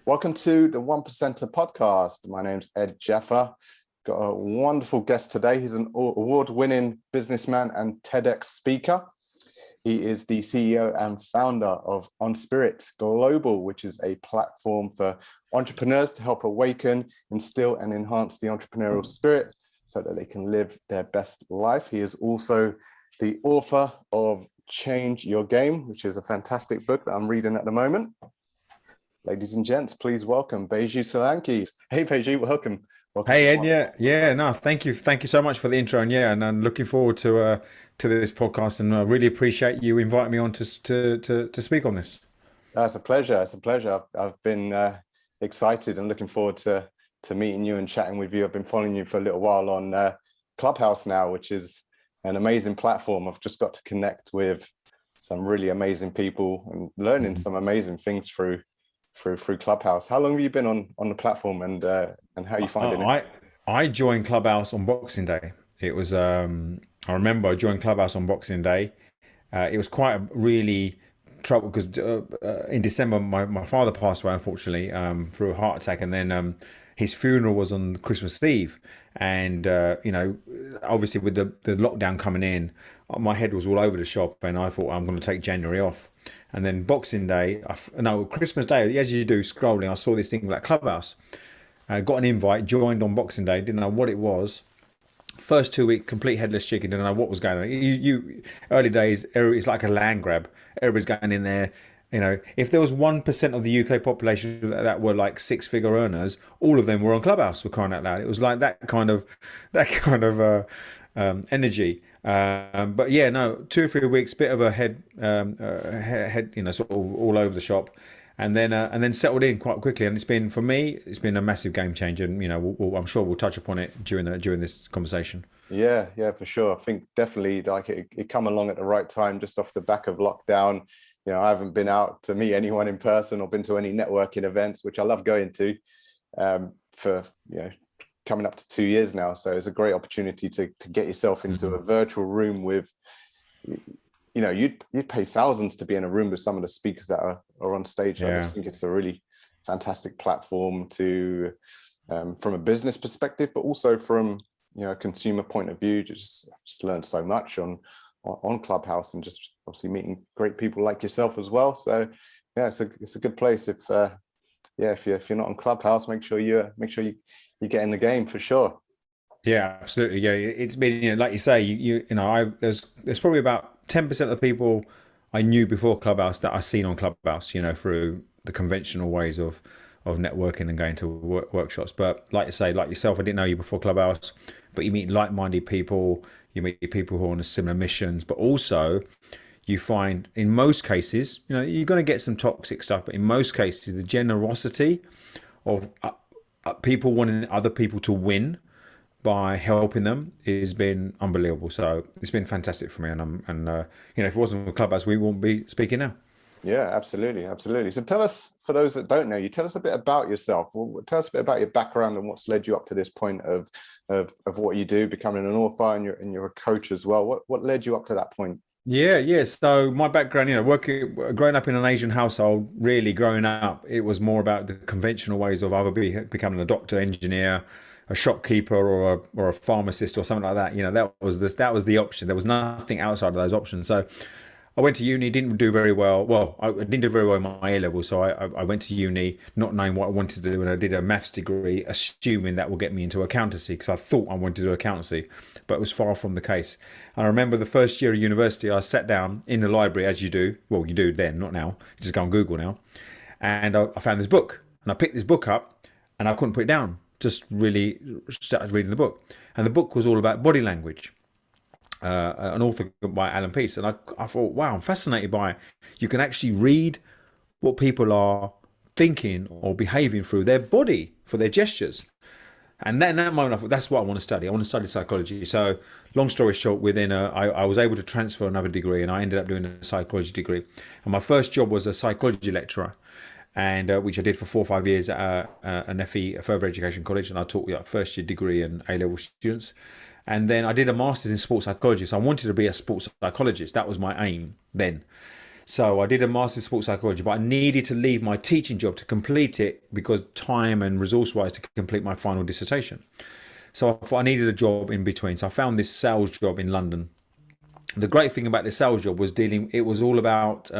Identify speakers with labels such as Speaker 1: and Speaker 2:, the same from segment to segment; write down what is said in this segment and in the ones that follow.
Speaker 1: Welcome to the One Percenter podcast. My name's Ed Jaffa. Got a wonderful guest today. He's an award-winning businessman and TEDx speaker. He is the CEO and founder of On Spirit Global, which is a platform for entrepreneurs to help awaken, instill, and enhance the entrepreneurial spirit so that they can live their best life. He is also the author of Change Your Game, which is a fantastic book that I'm reading at the moment. Ladies and gents, please welcome Baiju Solanki. Hey, Baiju, welcome.
Speaker 2: Hey Ed, no, thank you so much for the intro, and I'm looking forward to this podcast, and I really appreciate you inviting me on to speak on this.
Speaker 1: It's a pleasure. It's a pleasure. I've been excited and looking forward to meeting you and chatting with you. I've been following you for a little while on Clubhouse now, which is an amazing platform. I've just got to connect with some really amazing people and learning some amazing things through Clubhouse. How long have you been on the platform, and how are you finding it?
Speaker 2: I joined Clubhouse on Boxing Day. It was I remember I joined Clubhouse on Boxing Day. It was quite a really trouble because in December my father passed away, unfortunately, through a heart attack, and then his funeral was on Christmas Eve. And obviously with the lockdown coming in, my head was all over the shop, and I thought I'm going to take January off. And then Boxing Day, Christmas Day, as you do, scrolling, I saw this thing like Clubhouse. Got an invite, joined on Boxing Day, didn't know what it was. First 2 week, complete headless chicken, didn't know what was going on. You early days, it's like a land grab. Everybody's going in there. If there was 1% of the UK population that were like six-figure earners, all of them were on Clubhouse. We're crying out loud. It was like that kind of energy. But yeah, no, 2 or 3 weeks, bit of a head, sort of all over the shop, and then settled in quite quickly. And for me, it's been a massive game changer. And I'm sure we'll touch upon it during this conversation.
Speaker 1: Yeah, for sure. I think definitely like it come along at the right time, just off the back of lockdown. I haven't been out to meet anyone in person or been to any networking events, which I love going to, for coming up to 2 years now. So it's a great opportunity to get yourself into a virtual room with, you'd pay thousands to be in a room with some of the speakers that are on stage. Yeah. I just think it's a really fantastic platform to, from a business perspective, but also from, a consumer point of view. Just learned so much on Clubhouse, and just obviously meeting great people like yourself as well. So yeah, it's a good place. If you're not on Clubhouse, make sure you get in the game for sure.
Speaker 2: Yeah, absolutely. Yeah, it's been, like you say, there's probably about 10% of the people I knew before Clubhouse that I've seen on Clubhouse, through the conventional ways of networking and going to workshops. But like you say, like yourself, I didn't know you before Clubhouse, but you meet like-minded people, you meet people who are on similar missions, but also you find in most cases, you're going to get some toxic stuff, but in most cases, the generosity of people wanting other people to win by helping them has been unbelievable. So it's been fantastic for me, and if it wasn't for Clubhouse, we wouldn't be speaking now.
Speaker 1: Yeah, absolutely. So tell us, for those that don't know you, tell us a bit about yourself. Tell us a bit about your background and what's led you up to this point of what you do, becoming an author, and you're a coach as well. What led you up to that point?
Speaker 2: Yeah. So my background, growing up in an Asian household, really growing up, it was more about the conventional ways of either becoming a doctor, engineer, a shopkeeper, or a pharmacist or something like that. That was the option. There was nothing outside of those options. So I went to uni, didn't do very well. Well, I didn't do very well in my A level, so I went to uni not knowing what I wanted to do, and I did a maths degree, assuming that will get me into accountancy, because I thought I wanted to do accountancy, but it was far from the case. And I remember the first year of university, I sat down in the library, as you do. Well, you do then, not now. You just go on Google now. And I found this book, and I picked this book up, and I couldn't put it down. Just really started reading the book. And the book was all about body language. An author by Alan Peace, and I thought, wow, I'm fascinated by it. You can actually read what people are thinking or behaving through their body for their gestures. And then at that moment, I thought, that's what I want to study. I want to study psychology. So, long story short, I was able to transfer another degree, and I ended up doing a psychology degree. And my first job was a psychology lecturer, and which I did for 4 or 5 years at an FE, a further education college, and I taught first year degree and A-level students. And then I did a master's in sports psychology. So I wanted to be a sports psychologist. That was my aim then. So I did a master's in sports psychology, but I needed to leave my teaching job to complete it because time and resource wise to complete my final dissertation. So I thought I needed a job in between. So I found this sales job in London. The great thing about this sales job was it was all about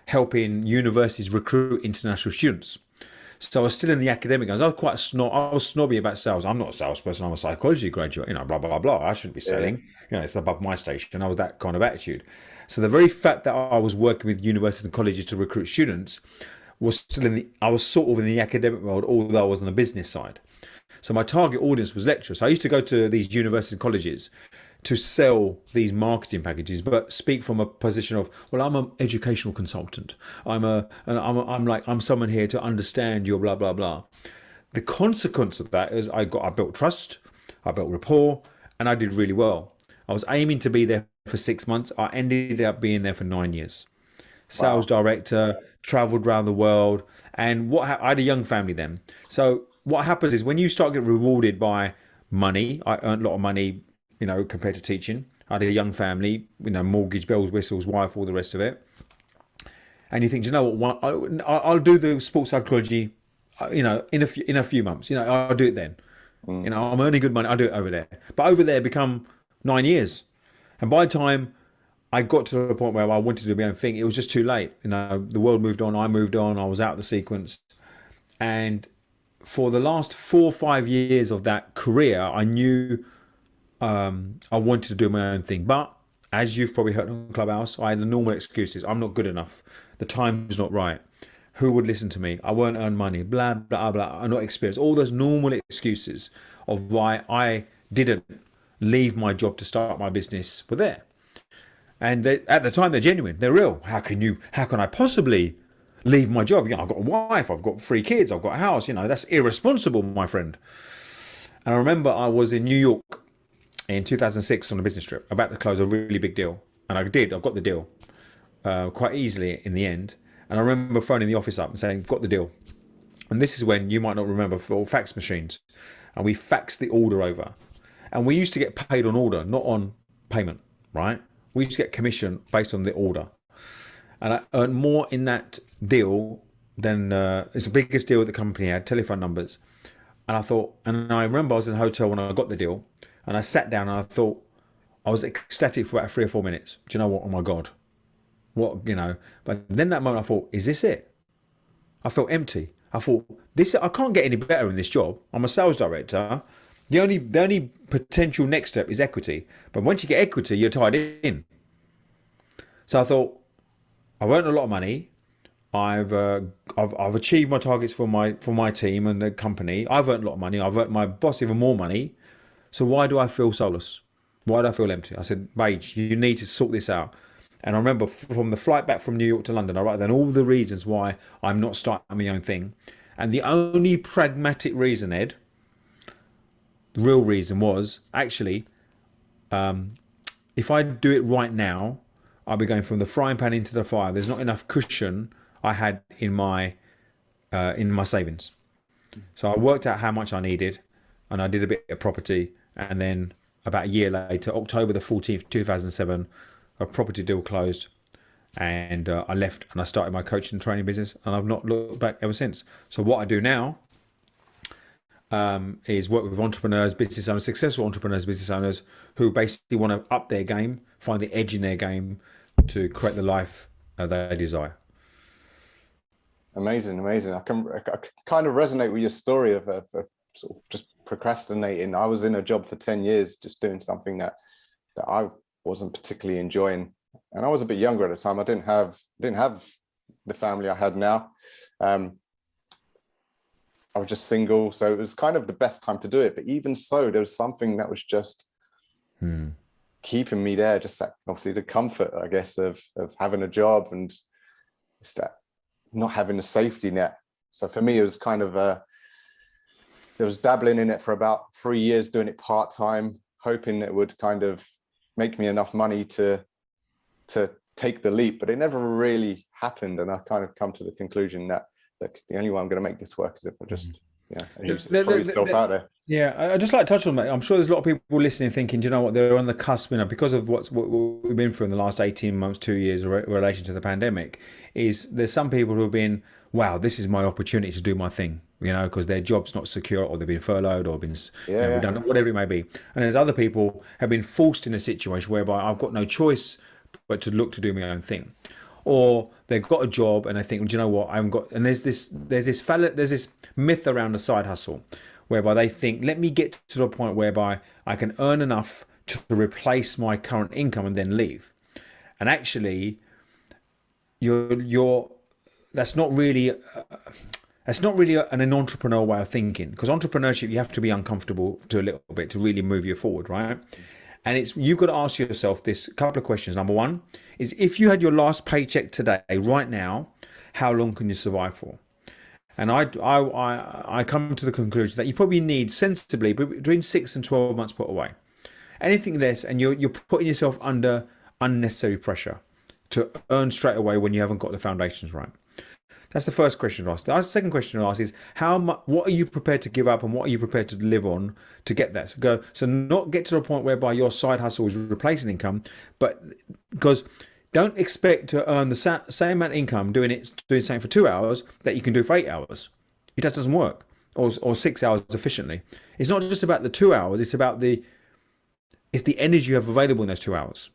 Speaker 2: helping universities recruit international students. So I was still in the academic. I was quite I was snobby about sales. I'm not a salesperson. I'm a psychology graduate. Blah blah blah. I shouldn't be
Speaker 1: Yeah.
Speaker 2: selling. It's above my station. I was that kind of attitude. So the very fact that I was working with universities and colleges to recruit students was still in the. I was sort of in the academic world, although I was on the business side. So my target audience was lecturers. So I used to go to these universities and colleges to sell these marketing packages, but speak from a position of, well, I'm an educational consultant. I'm someone here to understand your blah blah blah. The consequence of that is I built trust, I built rapport, and I did really well. I was aiming to be there for 6 months. I ended up being there for 9 years. Sales
Speaker 1: Wow.
Speaker 2: director, traveled around the world, and I had a young family then. So what happens is when you start getting rewarded by money, I earned a lot of money, compared to teaching. I had a young family, mortgage, bells, whistles, wife, all the rest of it. And you think, you know what? I'll do the sports psychology, in a few months. I'll do it then.
Speaker 1: Mm.
Speaker 2: I'm earning good money. I'll do it over there. But over there, become 9 years. And by the time I got to the point where I wanted to do my own thing, it was just too late. The world moved on. I moved on. I was out of the sequence. And for the last 4 or 5 years of that career, I knew I wanted to do my own thing. But as you've probably heard on Clubhouse, I had the normal excuses. I'm not good enough. The time's not right. Who would listen to me? I won't earn money. Blah, blah, blah. I'm not experienced. All those normal excuses of why I didn't leave my job to start my business were there. And at the time, they're genuine. They're real. How can I possibly leave my job? I've got a wife. I've got 3 kids. I've got a house. That's irresponsible, my friend. And I remember I was in New York in 2006 on a business trip, about to close a really big deal. And I got the deal quite easily in the end. And I remember phoning the office up and saying, got the deal. And this is when, you might not remember, for fax machines. And we faxed the order over. And we used to get paid on order, not on payment, right? We used to get commission based on the order. And I earned more in that deal than, it's the biggest deal that the company had, telephone numbers. And I remember I was in a hotel when I got the deal. And I sat down and I thought, I was ecstatic for about 3 or 4 minutes. Do you know what? Oh my God. But then that moment I thought, is this it? I felt empty. I thought, I can't get any better in this job. I'm a sales director. The only potential next step is equity. But once you get equity, you're tied in. So I thought, I've earned a lot of money. I've achieved my targets for my team and the company. I've earned a lot of money. I've earned my boss even more money. So why do I feel soulless? Why do I feel empty? I said, Baiju, you need to sort this out. And I remember from the flight back from New York to London, I wrote down all the reasons why I'm not starting my own thing. And the only pragmatic reason, Ed, the real reason was actually, if I do it right now, I'll be going from the frying pan into the fire. There's not enough cushion I had in my savings. So I worked out how much I needed, and I did a bit of property. And then about a year later, October the 14th, 2007, a property deal closed, and I left and I started my coaching and training business, and I've not looked back ever since. So what I do now is work with entrepreneurs, business owners, successful entrepreneurs, business owners who basically want to up their game, find the edge in their game to create the life they desire.
Speaker 1: Amazing, amazing. I kind of resonate with your story of sort of just procrastinating. I was in a job for 10 years, just doing something that I wasn't particularly enjoying. And I was a bit younger at the time. I didn't have the family I had now. I was just single. So it was kind of the best time to do it. But even so, there was something that was just keeping me there. Just that, obviously the comfort, I guess, of having a job, and it's that not having a safety net. So for me, it was kind of there was dabbling in it for about 3 years, doing it part-time, hoping it would kind of make me enough money to take the leap, but it never really happened. And I kind of come to the conclusion that the only way I'm going to make this work is if I just Yeah, and you throw yourself out there.
Speaker 2: Yeah, I just like to touch on that. I'm sure there's a lot of people listening thinking, do you know what, they're on the cusp, because of what we've been through in the last 18 months, 2 years in relation to the pandemic, is there's some people who have been, wow, this is my opportunity to do my thing, because their job's not secure or they've been furloughed or been,
Speaker 1: Yeah, yeah,
Speaker 2: redundant, whatever it may be. And there's other people have been forced in a situation whereby I've got no choice but to look to do my own thing. Or they've got a job and they think, well, do you know what, I haven't got, and there's this myth around the side hustle whereby they think, let me get to the point whereby I can earn enough to replace my current income and then leave. And actually, you're that's not really an entrepreneur way of thinking, because entrepreneurship, you have to be uncomfortable to a little bit to really move you forward, right? And you've got to ask yourself this couple of questions. Number one is, if you had your last paycheck today, right now, how long can you survive for? And I come to the conclusion that you probably need sensibly between 6 and 12 months put away. Anything less, and you're putting yourself under unnecessary pressure to earn straight away when you haven't got the foundations right. That's the first question to ask. The second question to ask is, what are you prepared to give up and what are you prepared to live on to get that? So not get to the point whereby your side hustle is replacing income, but because don't expect to earn the same amount of income doing something for 2 hours that you can do for 8 hours. It just doesn't work, or 6 hours efficiently. It's not just about the 2 hours. It's the energy you have available in those 2 hours.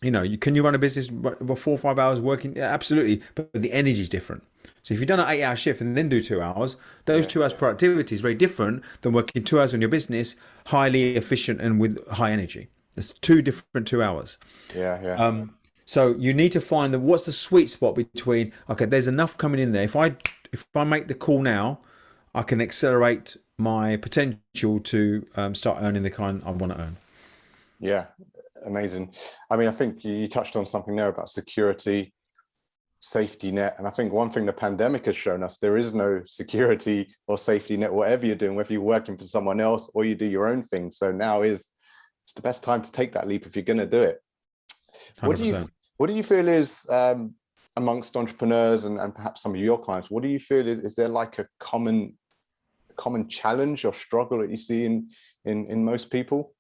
Speaker 2: Can you run a business for 4 or 5 hours working? Yeah, absolutely, but the energy is different. So if you've done an 8-hour shift and then do 2 hours, those 2 hours productivity is very different than working 2 hours on your business, highly efficient and with high energy. It's 2 different 2 hours.
Speaker 1: Yeah, yeah.
Speaker 2: So you need to find what's the sweet spot between, okay, there's enough coming in there. If I make the call now, I can accelerate my potential to start earning the kind I want to earn.
Speaker 1: Yeah, amazing. I mean, I think you touched on something there about security, safety net. And I think one thing the pandemic has shown us, there is no security or safety net, whatever you're doing, whether you're working for someone else or you do your own thing. So now it's the best time to take that leap if you're going to do it.
Speaker 2: 100%.
Speaker 1: What do you feel is amongst entrepreneurs and perhaps some of your clients, what do you feel is there like a common challenge or struggle that you see in most people?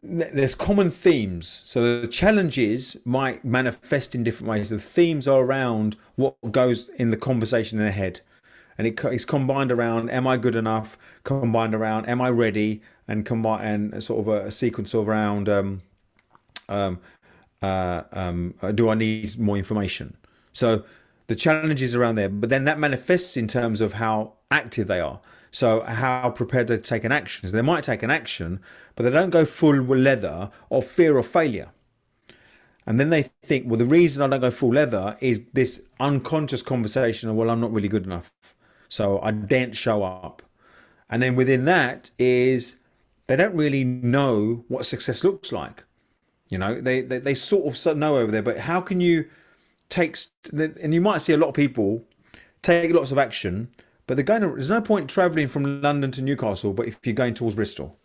Speaker 2: There's common themes. So the challenges might manifest in different ways. The themes are around what goes in the conversation in their head. And it's combined around, am I good enough? Combined around, am I ready? And sort of a sequence around, do I need more information? So the challenges around there, but then that manifests in terms of how active they are. So how prepared they take an action. So they might take an action, but they don't go full leather of fear of failure. And then they think, well, the reason I don't go full leather is this unconscious conversation of, well, I'm not really good enough, so I daren't show up. And then within that is they don't really know what success looks like. They sort of know over there, but how can you and you might see a lot of people take lots of action, but there's no point traveling from London to Newcastle, but if you're going towards Bristol.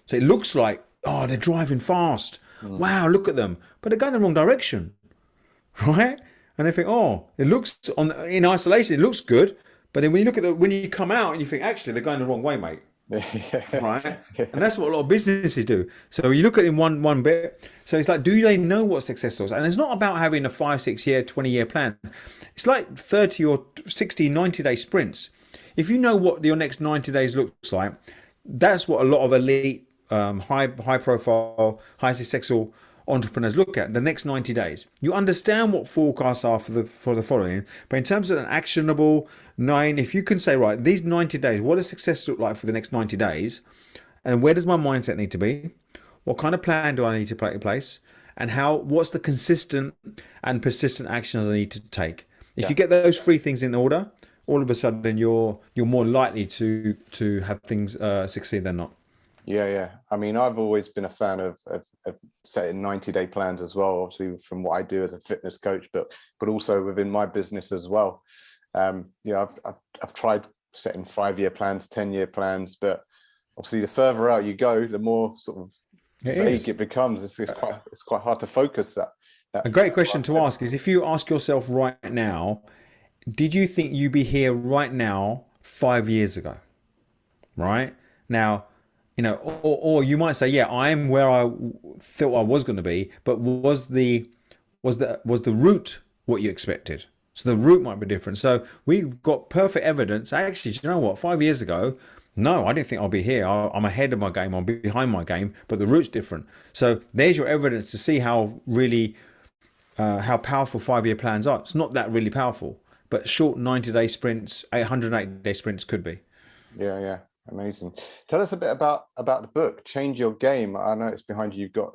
Speaker 2: So it looks like, oh, they're driving fast. Wow, look at them. But they're going the wrong direction, right? And they think, oh, it looks in isolation, it looks good. But then when you come out and you think, actually, they're going the wrong way, mate. Right? And that's what a lot of businesses do. So you look at it in one bit. So it's like, do they know what success is? And it's not about having a 5, 6 year, 20-year plan. It's like 30 or 60, 90-day sprints. If you know what your next 90 days looks like, that's what a lot of elite, high profile, high successful entrepreneurs look at the next 90 days. You understand what forecasts are for the following, but in terms of an actionable 9, if you can say, right, these 90 days, what does success look like for the next 90 days, and where does my mindset need to be? What kind of plan do I need to put in place, and what's the consistent and persistent actions I need to take? If you get those 3 things in order, all of a sudden you're more likely to have things succeed than not.
Speaker 1: Yeah. I mean, I've always been a fan of setting 90-day plans as well, obviously from what I do as a fitness coach, but also within my business as well. I've tried setting 5-year plans, 10-year plans, but obviously the further out you go, the more sort of vague it becomes. It's quite hard to focus that.
Speaker 2: A great question to ask is, if you ask yourself right now, did you think you'd be here right now 5 years ago? Right now, or you might say, yeah, I am where I thought I was going to be, but was the route what you expected? So the route might be different. So we've got perfect evidence. Actually, do you know what? 5 years ago, no, I didn't think I'll be here. I'm ahead of my game. I'm behind my game, but the route's different. So there's your evidence to see how really how powerful 5 year plans are. It's not that really powerful, but short 90-day sprints, 880-day sprints could be.
Speaker 1: Yeah, yeah. Amazing. Tell us a bit about the book, Change Your Game. I know it's behind you. You've got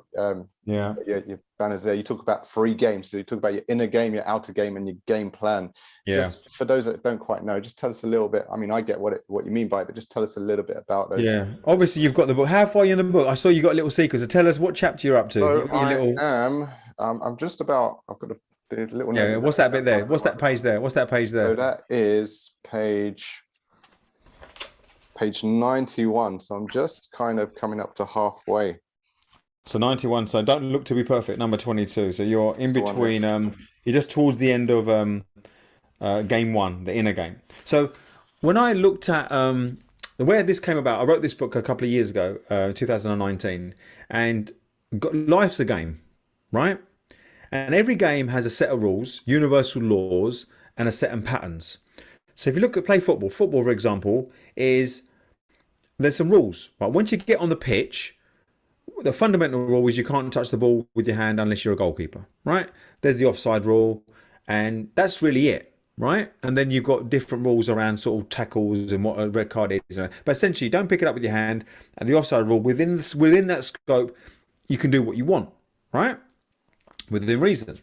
Speaker 1: your banners there. You talk about 3 games. So you talk about your inner game, your outer game, and your game plan.
Speaker 2: Yeah.
Speaker 1: Just for those that don't quite know, just tell us a little bit. I mean, I get what you mean by it, but just tell us a little bit about those.
Speaker 2: Yeah. Obviously, you've got the book. How far are you in the book? I saw you got a little secret. So tell us what chapter you're up to.
Speaker 1: So I'm just about. I've got the little.
Speaker 2: Yeah. What's that bit there? What's that page there? What's that page there?
Speaker 1: So that is page 91. So I'm just kind of coming up to halfway.
Speaker 2: So 91. So don't look to be perfect. Number 22. So you're in between. You're just towards the end of game 1, the inner game. So when I looked at where this came about, I wrote this book a couple of years ago, 2019, and life's a game, right? And every game has a set of rules, universal laws, and a set of patterns. So if you look at play football, for example, there's some rules. Right? Once you get on the pitch, the fundamental rule is you can't touch the ball with your hand unless you're a goalkeeper, right? There's the offside rule, and that's really it, right? And then you've got different rules around sort of tackles and what a red card is. But essentially, don't pick it up with your hand. And the offside rule, within that scope, you can do what you want, right? Within reason.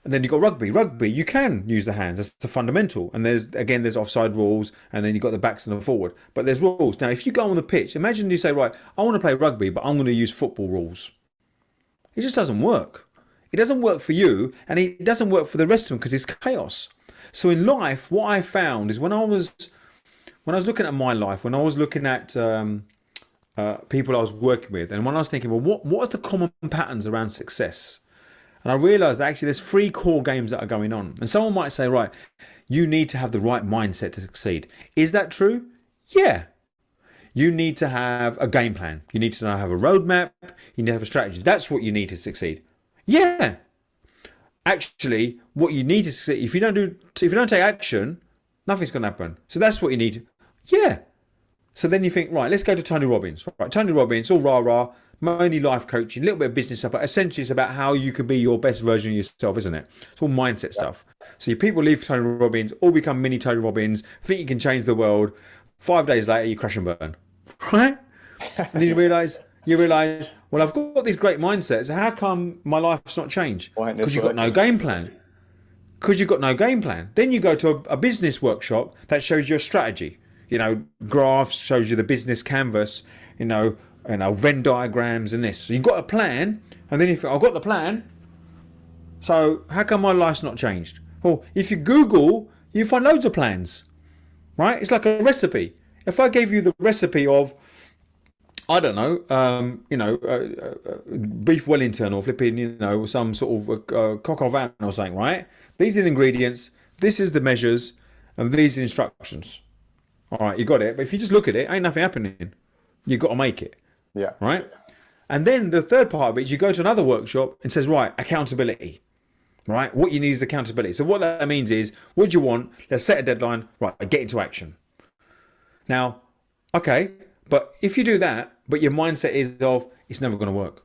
Speaker 2: And then you've got rugby. Rugby, you can use the hands. That's the fundamental. And there's offside rules, and then you've got the backs and the forward. But there's rules. Now, if you go on the pitch, imagine you say, right, I want to play rugby, but I'm going to use football rules. It just doesn't work. It doesn't work for you, and it doesn't work for the rest of them because it's chaos. So in life, what I found is when I was looking at my life, when I was looking at people I was working with, and when I was thinking, well, what are the common patterns around success? And I realized that actually there's 3 core games that are going on. And someone might say, right, you need to have the right mindset to succeed. Is that true? Yeah. You need to have a game plan. You need to have a roadmap. You need to have a strategy. That's what you need to succeed. Yeah. Actually, what you need to succeed, if you don't take action, nothing's going to happen. So that's what you need. Yeah. So then you think, right, let's go to Tony Robbins. Right, Tony Robbins, all rah-rah, mainly life coaching, a little bit of business stuff, but essentially it's about how you can be your best version of yourself, isn't it? It's all mindset stuff. So your people leave Tony Robbins, all become mini Tony Robbins, think you can change the world. 5 days later, you crash and burn, right? And then you realise, well, I've got these great mindsets. How come my life's not changed? Because you've got no game plan. Then you go to a business workshop that shows you a strategy. Graphs, shows you the business canvas, Venn diagrams and this. So you've got a plan, and then you think, I've got the plan, so how come my life's not changed? Well, if you Google, you find loads of plans, right? It's like a recipe. If I gave you the recipe of, I don't know, beef Wellington or flipping, some sort of coq au vin or something, right? These are the ingredients, this is the measures, and these are the instructions. All right, you got it. But if you just look at it, ain't nothing happening. You've got to make it.
Speaker 1: Yeah.
Speaker 2: Right? And then the third part of it is you go to another workshop and says, right, accountability. Right? What you need is accountability. So what that means is, what do you want? Let's set a deadline. Right, get into action. Now, okay, but if you do that, but your mindset is of, it's never going to work.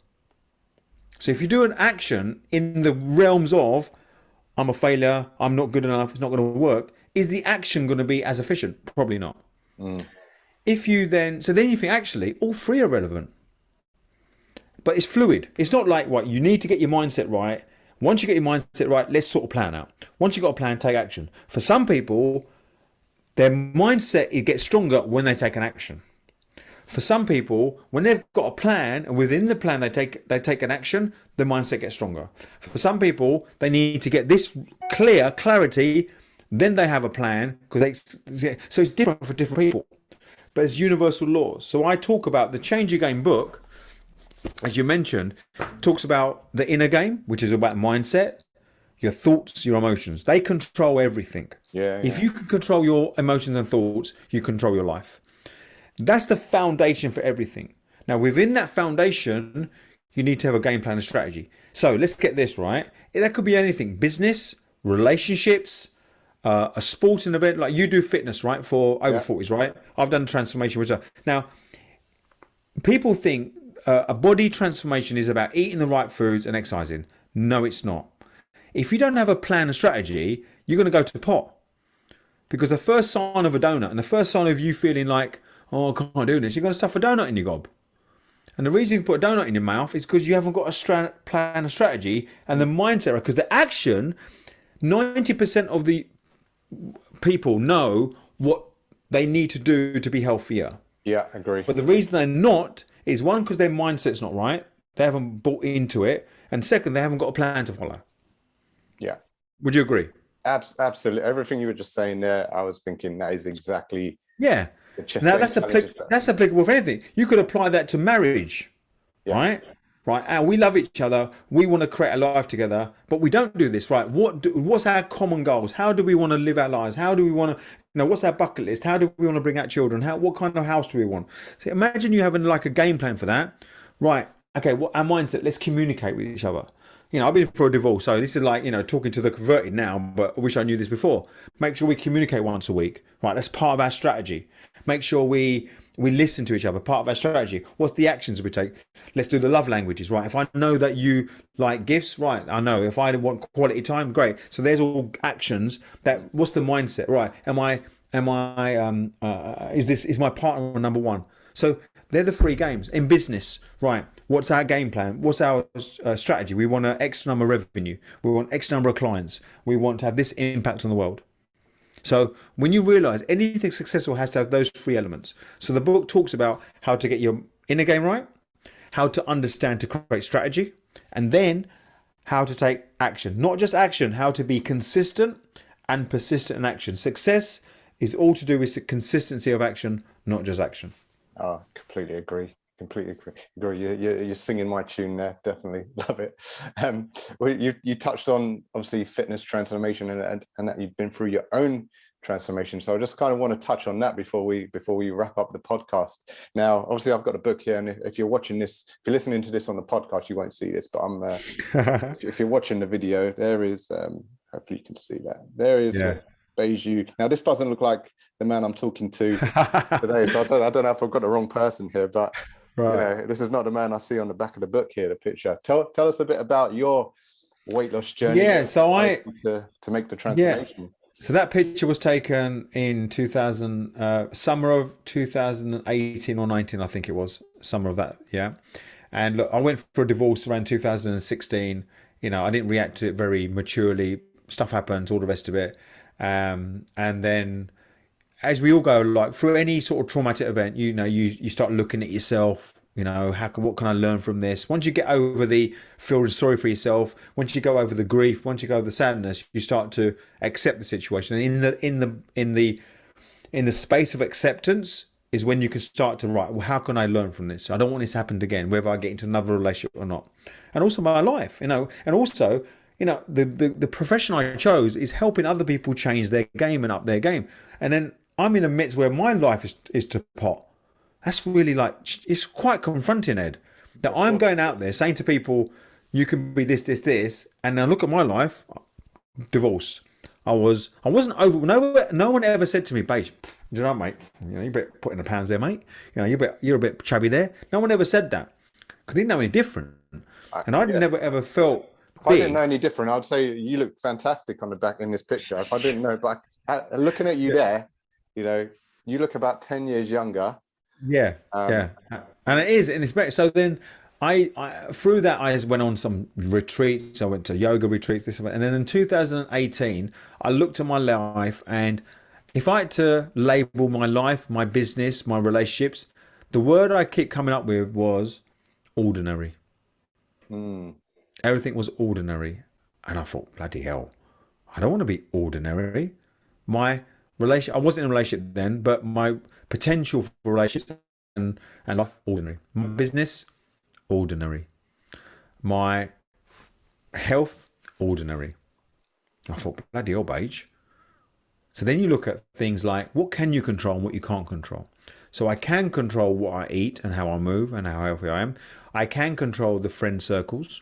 Speaker 2: So if you do an action in the realms of, I'm a failure, I'm not good enough, it's not going to work, is the action going to be as efficient? Probably not. If you then you think, actually, all 3 are relevant. But it's fluid. It's not like, you need to get your mindset right. Once you get your mindset right, let's sort of plan out. Once you've got a plan, take action. For some people, their mindset, it gets stronger when they take an action. For some people, when they've got a plan, and within the plan they take an action, the mindset gets stronger. For some people, they need to get this clarity, then they have a plan. So it's different for different people. But it's universal laws. So I talk about the Change Your Game book, as you mentioned, talks about the inner game, which is about mindset, your thoughts, your emotions. They control everything.
Speaker 1: Yeah,
Speaker 2: If
Speaker 1: yeah,
Speaker 2: you can control your emotions and thoughts, you control your life. That's the foundation for everything. Now, within that foundation, you need to have a game plan and strategy. So let's get this right. That could be anything: business, relationships, a sporting event. Like you do fitness, right? For over
Speaker 1: yeah,
Speaker 2: 40s, right? I've done transformation. Now, people think a body transformation is about eating the right foods and exercising. No, it's not. If you don't have a plan and strategy, you're going to go to pot. Because the first sign of a donut and the first sign of you feeling like, oh, I can't do this, you're going to stuff a donut in your gob. And the reason you put a donut in your mouth is because you haven't got a plan and strategy and the mindset. Because the action, 90% of the people know what they need to do to be healthier.
Speaker 1: yeah. Agree.
Speaker 2: But the reason they're not is one, because their mindset's not right. They haven't bought into it. And second, they haven't got a plan to follow.
Speaker 1: Yeah.
Speaker 2: Would you agree?
Speaker 1: Absolutely. Everything you were just saying there, I was thinking that is exactly
Speaker 2: Yeah.
Speaker 1: the
Speaker 2: Now
Speaker 1: same challenges
Speaker 2: that's applicable for anything. You could apply that to marriage,
Speaker 1: yeah,
Speaker 2: right? Right. And we love each other. We want to create a life together, but we don't do this, right? What's our common goals? How do we want to live our lives? How do we want to, what's our bucket list? How do we want to bring out children? What kind of house do we want? So imagine you having like a game plan for that, right? Okay. What our mindset? Let's communicate with each other. I've been for a divorce, so this is like, talking to the converted now, but I wish I knew this before. Make sure we communicate once a week, right? That's part of our strategy. Make sure we listen to each other, part of our strategy. What's the actions we take? Let's do the love languages, right? If I know that you like gifts, right? I know. If I want quality time, great. So there's all actions. What's the mindset, right? Is my partner number one? So they're the three games in business, right? What's our game plan? What's our strategy? We want an X number of revenue. We want X number of clients. We want to have this impact on the world. So when you realize anything successful has to have those three elements. So the book talks about how to get your inner game right, how to understand to create strategy, and then how to take action. Not just action, how to be consistent and persistent in action. Success is all to do with the consistency of action, not just action.
Speaker 1: Oh, completely agree. Completely agree. You're singing my tune there. Definitely love it. Well, you touched on obviously fitness transformation and that you've been through your own transformation. So I just kind of want to touch on that before we wrap up the podcast. Now, obviously, I've got a book here, and if you're watching this, if you're listening to this on the podcast, you won't see this, but if you're watching the video, there is. Hopefully, you can see that. There is.
Speaker 2: Yeah.
Speaker 1: Baiju. Now, this doesn't look like the man I'm talking to today, so I don't know if I've got the wrong person here, but right. This is not the man I see on the back of the book here. The picture. Tell us a bit about your weight loss journey.
Speaker 2: Yeah, so
Speaker 1: to make the transformation.
Speaker 2: Yeah. So that picture was taken in 2000, summer of 2018 or 19, I think it was, summer of that. Yeah, and look, I went for a divorce around 2016. I didn't react to it very maturely. Stuff happens, all the rest of it. And then, as we all go, like through any sort of traumatic event, you start looking at yourself. What can I learn from this? Once you get over the feeling sorry for yourself, once you go over the grief, once you go over the sadness, you start to accept the situation. And in the space of acceptance is when you can start to write. Well, how can I learn from this? I don't want this to happen again, whether I get into another relationship or not. And also my life, and also. The profession I chose is helping other people change their game and up their game. And then I'm in a midst where my life is to pot. That's really it's quite confronting, Ed, that I'm going out there saying to people, you can be this, this, this. And now look at my life, divorce. I wasn't over. No one ever said to me, Baiju, do you know, mate, you better put in the pounds there, mate. You're a bit chubby there. No one ever said that because they didn't know any different. And I'd never ever felt.
Speaker 1: If I didn't know any different, I'd say you look fantastic on the back in this picture. If I didn't know, but looking at you there, you look about 10 years younger.
Speaker 2: Yeah, and it is, and it's so. Then I through that I went on some retreats. I went to yoga retreats, and then in 2018 I looked at my life, and if I had to label my life, my business, my relationships, the word I keep coming up with was ordinary. Everything was ordinary. And I thought, bloody hell, I don't want to be ordinary. I wasn't in a relationship then, but my potential for relationships and life, ordinary. My business, ordinary. My health, ordinary. I thought, bloody hell, Beige. So then you look at things like what can you control and what you can't control. So I can control what I eat and how I move and how healthy I am. I can control the friend circles.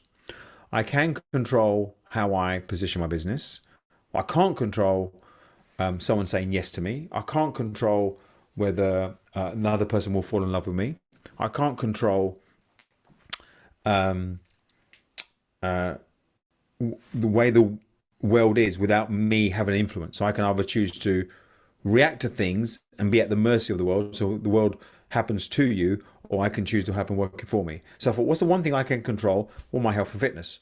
Speaker 2: I can control how I position my business. I can't control someone saying yes to me. I can't control whether another person will fall in love with me. I can't control um, the way the world is without me having an influence. So I can either choose to react to things and be at the mercy of the world. So the world happens to you, or I can choose to happen working for me. So I thought, what's the one thing I can control? Well, my health and fitness.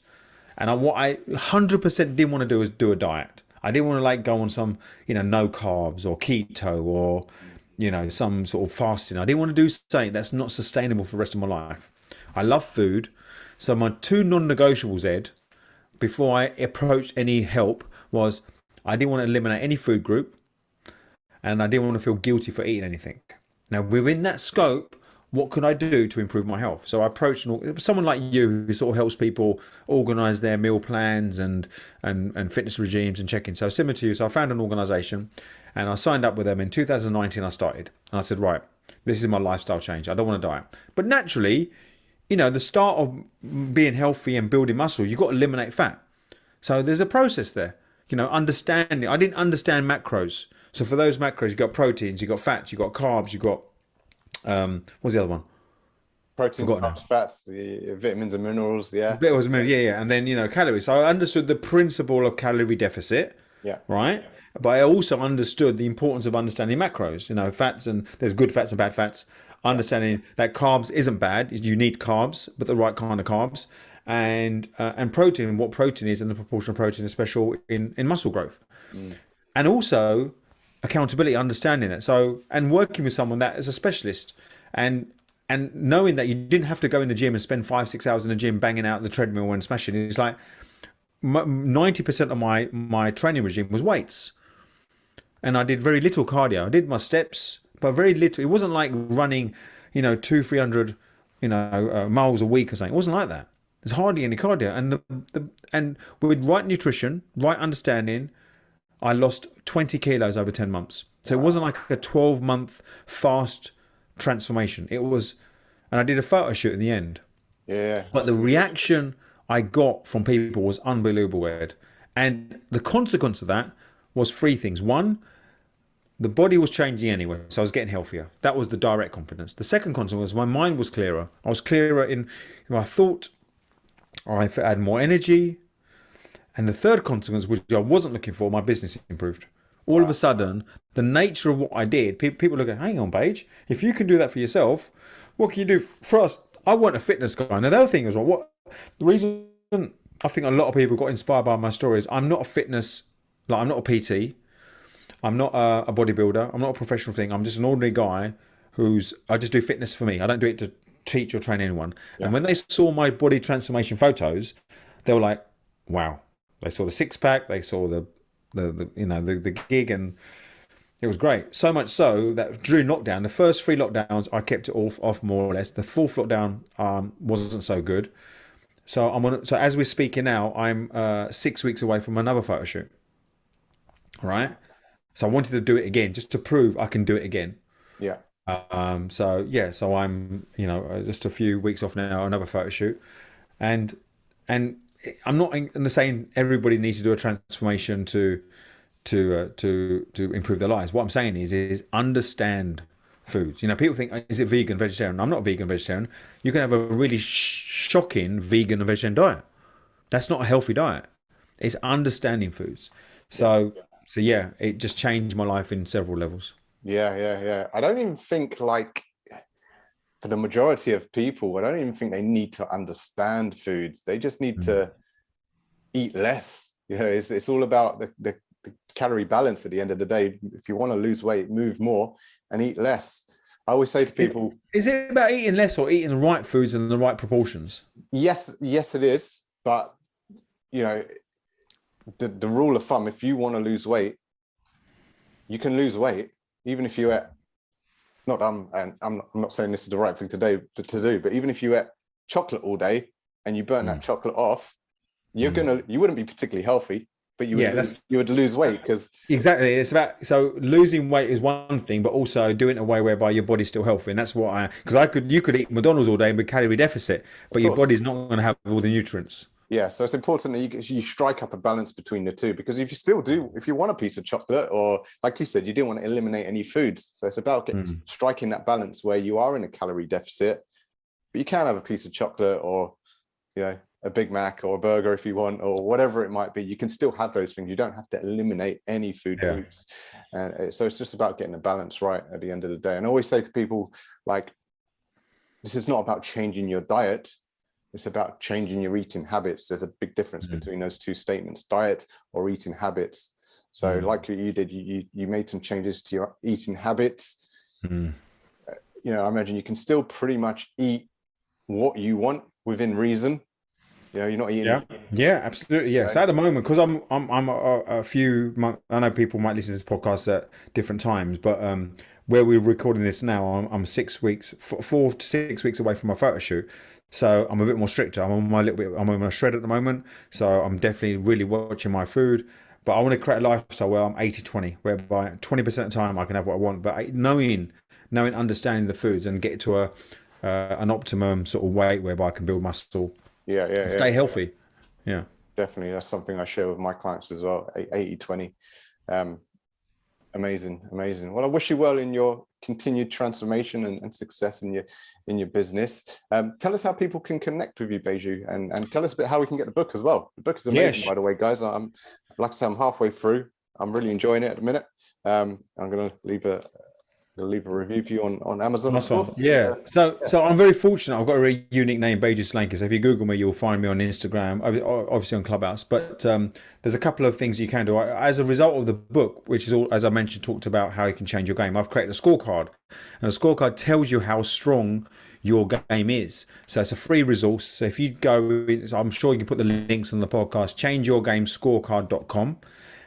Speaker 2: And what I 100% didn't want to do is do a diet. I didn't want to like go on some, no carbs or keto or, some sort of fasting. I didn't want to do something that's not sustainable for the rest of my life. I love food. So my two non-negotiables, Ed, before I approached any help was I didn't want to eliminate any food group and I didn't want to feel guilty for eating anything. Now, within that scope, what could I do to improve my health? So I approached someone like you who sort of helps people organize their meal plans and fitness regimes and check-in. So similar to you. So I found an organization and I signed up with them in 2019. I started and I said, right, this is my lifestyle change. I don't want to diet. But naturally, the start of being healthy and building muscle, you've got to eliminate fat. So there's a process there. Understanding. I didn't understand macros. So for those macros, you've got proteins, you've got fats, you've got carbs, you've got, what's the other one?
Speaker 1: Proteins, carbs, fats, the vitamins and minerals, yeah.
Speaker 2: Yeah. And then, calories. So I understood the principle of calorie deficit.
Speaker 1: Yeah.
Speaker 2: Right. But I also understood the importance of understanding macros, fats, and there's good fats and bad fats. Understanding that carbs isn't bad. You need carbs, but the right kind of carbs, and protein, what protein is, and the proportion of protein is special in muscle growth, and also accountability, understanding that. So, and working with someone that is a specialist, and knowing that you didn't have to go in the gym and spend 5-6 hours in the gym banging out the treadmill and smashing. It's like 90% of my training regime was weights, and I did very little cardio. I did my steps, but very little. It wasn't like running, 200-300, miles a week or something. It wasn't like that. There's hardly any cardio. And with right nutrition, right understanding, I lost 20 kilos over 10 months. So It wasn't like a 12-month fast transformation. It was, and I did a photo shoot in the end.
Speaker 1: Yeah.
Speaker 2: But the reaction I got from people was unbelievable, Ed. And the consequence of that was three things. One, the body was changing anyway, so I was getting healthier. That was the direct confidence. The second consequence was my mind was clearer. I was clearer in my thought. I had more energy. And the third consequence, which I wasn't looking for, my business improved. All of a sudden, the nature of what I did, people look at, hang on, Paige, if you can do that for yourself, what can you do for us? I wasn't a fitness guy. Now, the other thing is, the reason I think a lot of people got inspired by my story is I'm not a fitness, I'm not a PT. I'm not a bodybuilder. I'm not a professional thing. I'm just an ordinary guy I just do fitness for me. I don't do it to teach or train anyone. Yeah. And when they saw my body transformation photos, they were like, wow. They saw the six pack, they saw the gig, and it was great. So much so that during lockdown, the first 3 lockdowns, I kept it off more or less. The fourth lockdown wasn't so good. So so as we're speaking now, I'm 6 weeks away from another photo shoot. All right. So I wanted to do it again, just to prove I can do it again.
Speaker 1: Yeah.
Speaker 2: So I'm, just a few weeks off now, another photo shoot, and I'm not saying everybody needs to do a transformation to improve their lives. What I'm saying is understand foods. People think, is it vegan, vegetarian? I'm not vegan, vegetarian. You can have a really shocking vegan and vegetarian diet. That's not a healthy diet. It's understanding foods. So yeah, it just changed my life in several levels.
Speaker 1: Yeah. I don't even think, for the majority of people, I don't even think they need to understand foods. They just need to eat less. It's all about the calorie balance at the end of the day. If you want to lose weight, move more and eat less. I always say to people,
Speaker 2: is it about eating less or eating the right foods in the right proportions?
Speaker 1: Yes, it is. But the rule of thumb, if you want to lose weight, you can lose weight even if you ate, I'm not saying this is the right thing to do, but even if you ate chocolate all day and you burn that chocolate off, you wouldn't be particularly healthy. but
Speaker 2: Yeah, that's
Speaker 1: you would lose weight because,
Speaker 2: exactly. It's about, so losing weight is one thing, but also doing it in a way whereby your body's still healthy. And that's what because you could eat McDonald's all day and be calorie deficit,
Speaker 1: of
Speaker 2: but your
Speaker 1: course.
Speaker 2: body's not going to have all the nutrients.
Speaker 1: Yeah, so it's important that you strike up a balance between the two, because if you still do, if you want a piece of chocolate, or like you said, you didn't want to eliminate any foods. So it's about striking that balance where you are in a calorie deficit, but you can have a piece of chocolate, or, you know, a Big Mac or a burger if you want, or whatever it might be. You can still have those things. You don't have to eliminate any food groups. And so it's just about getting the balance right at the end of the day. And I always say to people, like, this is not about changing your diet. It's about changing your eating habits. There's a big difference between those two statements, diet or eating habits. So like you did, you made some changes to your eating habits. You know, I imagine you can still pretty much eat what you want within reason. You know, you're not eating.
Speaker 2: Yeah, absolutely. Yeah. So at the moment, because I'm a few months, I know people might listen to this podcast at different times, but where we're recording this now, I'm 6 weeks, 4 to 6 weeks away from my photo shoot. So I'm a bit more stricter. I'm on my shred at the moment. So I'm definitely really watching my food. But I want to create a lifestyle where I'm 80-20, whereby 20% of the time I can have what I want. But knowing, understanding the foods and get to an optimum sort of weight whereby I can build muscle, stay healthy. Yeah.
Speaker 1: Definitely. That's something I share with my clients as well. 80-20. Amazing. Well, I wish you well in your continued transformation and success in your business. Tell us how people can connect with you, Baiju, and tell us a bit how we can get the book as well. The book is amazing, by the way, guys. Like I said, I'm halfway through. I'm really enjoying it at the minute. I'm going to leave a review for you on Amazon, of course.
Speaker 2: Yeah. So I'm very fortunate. I've got a very unique name, Baiju Solanki. So if you Google me, you'll find me on Instagram, obviously on Clubhouse. But there's a couple of things you can do. As a result of the book, which is all, as I mentioned, talked about how you can change your game, I've created a scorecard. And a scorecard tells you how strong your game is. So it's a free resource. So if you go, I'm sure you can put the links on the podcast, changeyourgamescorecard.com.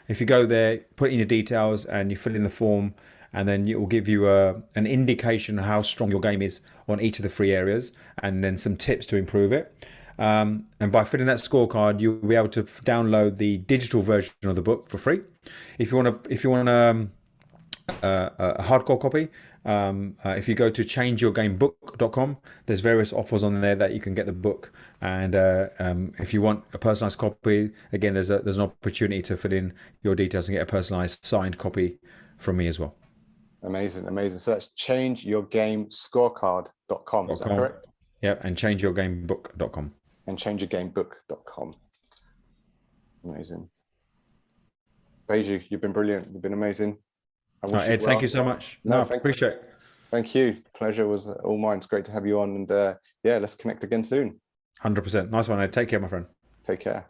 Speaker 2: If you go there, put in your details and you fill in the form, and then it will give you an indication of how strong your game is on each of the three areas, and then some tips to improve it. And by filling that scorecard, you'll be able to download the digital version of the book for free. If you want a hardcore copy, if you go to changeyourgamebook.com, there's various offers on there that you can get the book. And if you want a personalized copy, again, there's an opportunity to fill in your details and get a personalized signed copy from me as well.
Speaker 1: Amazing. So that's changeyourgamescorecard.com. Is that correct?
Speaker 2: Yeah, and changeyourgamebook.com.
Speaker 1: And changeyourgamebook.com. Amazing. Baiju, you've been brilliant. You've been amazing.
Speaker 2: Ed, thank you so much. No, I appreciate it.
Speaker 1: Thank you. Pleasure was all mine. It's great to have you on. And let's connect again soon.
Speaker 2: 100%. Nice one, Ed. Take care, my friend.
Speaker 1: Take care.